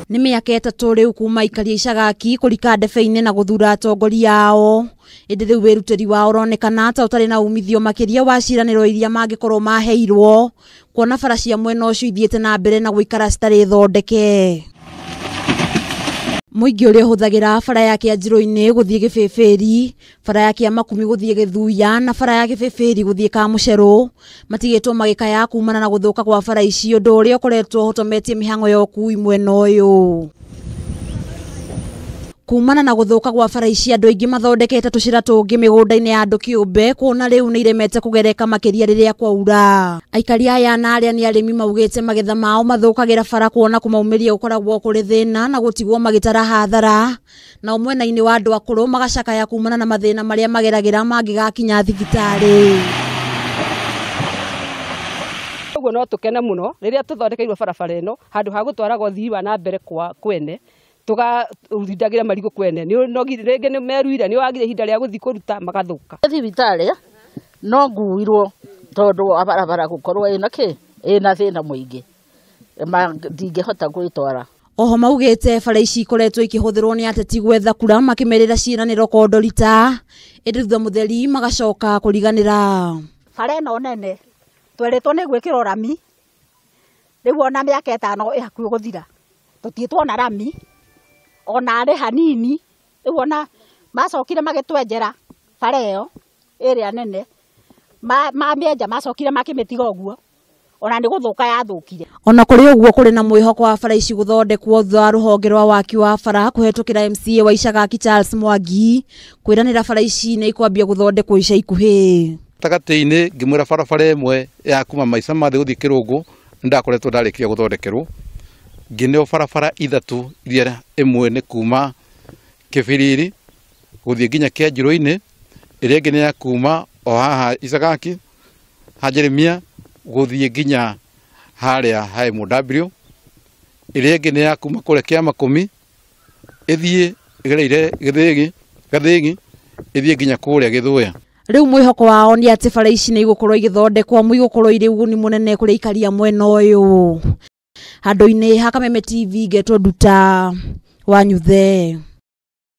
Nĩ mĩaka ĩtatũ rĩu kuma Aikari Ichagaki kũrika ndebe-inĩ na gũthura atongoria ao. Ĩndĩ rĩu wĩrutĩri wao ũronekana ta ũtarĩ na umithio makĩria wa ciĩranĩro iria mangĩkorwo maheirwo, kuona bara cia mwena ũcio ithiĩte na mbere na gũikara citarĩ thondeke. Mũingĩ ũrĩa ũhũthagĩra bara ya Kĩanjĩrũ-inĩ gũthiĩ Gĩbĩbĩri, bara ya Kĩamakumi gũthiĩ Gĩthuya na bara ya Gĩbĩbĩri gũthiĩ Kamũcerũ matigĩtwo magĩkaya kumana na gũthũka kwa bara ici, ũndũ ũrĩa ũkoretwo ũhotometie mĩhang'o ya ũkui mwena ũyũ. Kumana na gũthũka kwa bara ici, andũ aingĩ mathondekete tũcĩra tũngĩ mĩgũnda-inĩ ya andũ kĩũmbe, kuona rĩu nĩ iremete kũgereka makĩria rĩrĩa kwaura. Aikari aya na arĩa nĩ arĩmi maugĩte magetha mao mathũkagĩra bara, kuona kũmaumĩria gũkoragwo kũrĩ thĩna na gũtigwo magĩtara hathara, na mwena-inĩ wa andũ akũrũ magacakaya kumana na mathĩna marĩa mageragĩra mangĩgakinya thibitarĩ. Ũguo no tũkene mũno rĩrĩa tũthondekeirwo barabara ĩno handũ ha gũtwaraga ũthii wa na mbere kwa kwene tugarindagĩra marigũ kwene. Rĩngĩ nĩ meruire nĩ wagire ihinda rĩa gũthiĩ kũruta magathũka. Thibitarĩ no nguirwo tondũ barabara gũkorwo ĩna thĩna mũingĩ, ndingĩhota gwĩtwara. Oho maugĩte bara ici ikoretwo ikĩhũthĩrwo nĩ ateti gwetha kura makĩmerĩra ciĩranĩro kondorita, ĩndĩ thutha mũtheri magacoka kũriganĩra. Bara ĩno nene twerĩtwo nĩ gwĩkĩrwo rami, rĩu ona mĩaka ĩtano ĩhakuhĩ gũthira tũtiĩtwona rami ona arĩ hanini. Rĩu ona macokire magĩtwenjera bara ĩyo ĩrĩa nene, mamĩenja macokire makĩmĩtiga ũguo, ona nĩ gũthũka yathũkire. Ona kũrĩ ũguo kũrĩ na mwĩhoko wa bara ici gũthondekwo thutha wa rũhonge rwa waki wa bara kũhetũkĩra MCA wa Ichagaki Charles Mwangi kwĩranĩra bara ici nĩ ikwambia gũthondekwo ica ikuhĩ. Gatagatĩ-inĩ ngĩmwĩra barabara ĩmwe ya kuma Maica Mathĩ gũthiĩ Kĩrũngũ ndakoretwo ndarĩkia gũthondekerwo. Ngineo barabara ithatũ iria ĩmwe nĩ kuma Kĩbĩrĩri gũthiĩ nginya Kĩanjĩrũ-inĩ, ĩrĩa ĩngĩ nĩ ya kuma o haha Ichagaki Hanjeremia gũthiĩ nginya harĩa ha MW, ĩrĩa ĩngĩ nĩ ya kuma kũrĩa Kĩamakumi ĩthiĩ ĩgereire Gathĩgi ĩthiĩ nginya kũrĩa Gĩthũya. Rĩu mwĩhoko wao nĩ atĩ bara ici nĩ igũkorwo igĩthondekwo igũkorwo irĩ ũguni mũnene kũrĩ aikari a mwena ũyũ. Handũ-inĩ ha Kameme TV ngetwo Nduta wa Nyuthe.